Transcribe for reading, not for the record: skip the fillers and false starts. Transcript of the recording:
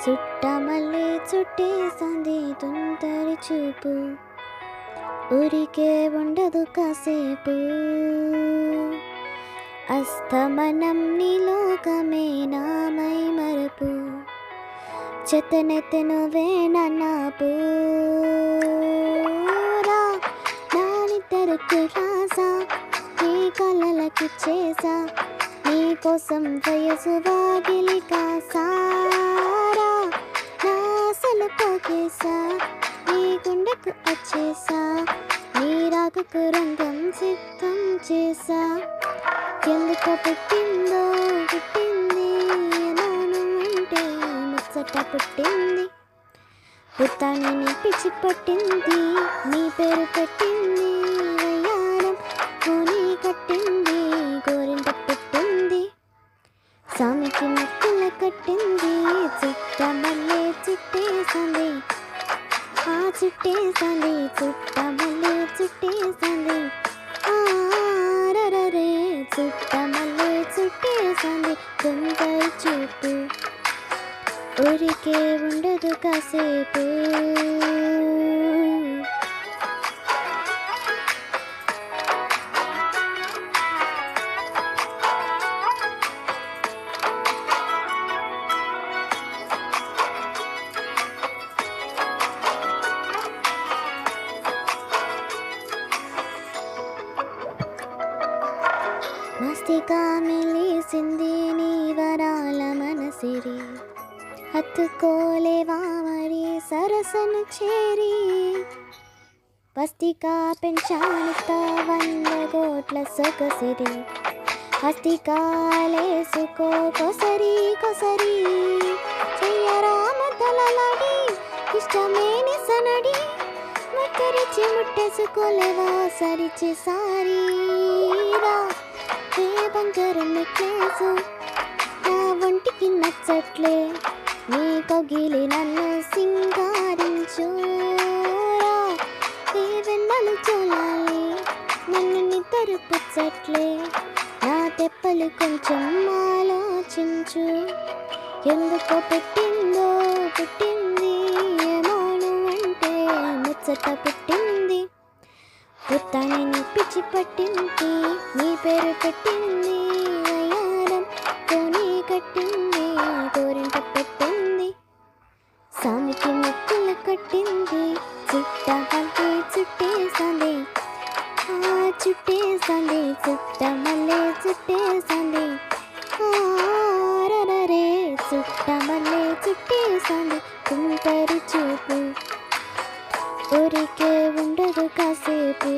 చుట్టమల్లే చుట్టేసింది తుంటరి చూపు, ఊరికే ఉండదు కాసేపు. అస్తమనం నీలోకమే నామై మరపు, చెతనెత్తనువే నన్నాపు. నానిద్దరికి రాసా నీ కళ్ళకి చేసా, నీ కోసం వయసు వాగిలి కాసారా. నా అసలు పోకేసా నీ గుండెకు వచ్చేసా, నీ రాకకు రంగం సిద్ధం చేసా. ఎందుకో పుట్టిందో పుట్టింది నాను అంటే ముచ్చట పుట్టింది, పుత్తాన్ని పిచ్చి పట్టింది, నీ పేరు పెట్టింది వయ్యారం పూని కట్టింది, గోరింట పెట్టింది సామికి ముక్కుల కట్టింది. చుట్టమల్లే చుట్టేసింది, ఆ చుట్టేసింది, చుట్టమల్లే చుట్టేసింది, ఆరరే చుట్టమల్లే చుట్టేసింది తుంటరి చూపు, ఊరికే ఉండదు కాసేపు. మస్తిగా మెలిసింది నీ వరాల మనసిరి, హత్తుకోలేవా మరి సరసను చేరి. బస్తికా పెంచానిత 100 కోట్ల సొగసిరి, హస్తికాలేసుకో కొసరి కొసరి. చెయ్యరామ తలలాడి ఇష్టమేని సనడి, ముట్టరిచి ముట్టేసుకోలేవా సరిచి సారీరా. ఏ బంగారం నెక్లేసు నా ఒంటికి నచ్చట్లే, నీ కగిలి నన్ను సింగారించు. ఏ వెన్నెలు చూడాలి నన్ను నిద్ర పుచ్చట్లే, నా తెప్పలు కొంచెం ఆలోచించు. ఎందుకో పెట్టిందో పుట్టింది ఏమోను అంటే ముచ్చట పుట్టింది, పుత్తాన్ని పిచ్చి పట్టింది, నీ పేరు పెట్టింది వయ్యారం పూని కట్టింది, గోరింట పెట్టింది సామికి ముక్కుల కట్టింది. చుట్టమల్లే చుట్టేసింది, ఆ చుట్టేసింది, చుట్టమల్లే చుట్టేసింది, ఆరరే చుట్టమల్లే చుట్టేసింది తుంటరి చూపు, ఊరికే ఉండదు కాసేపు.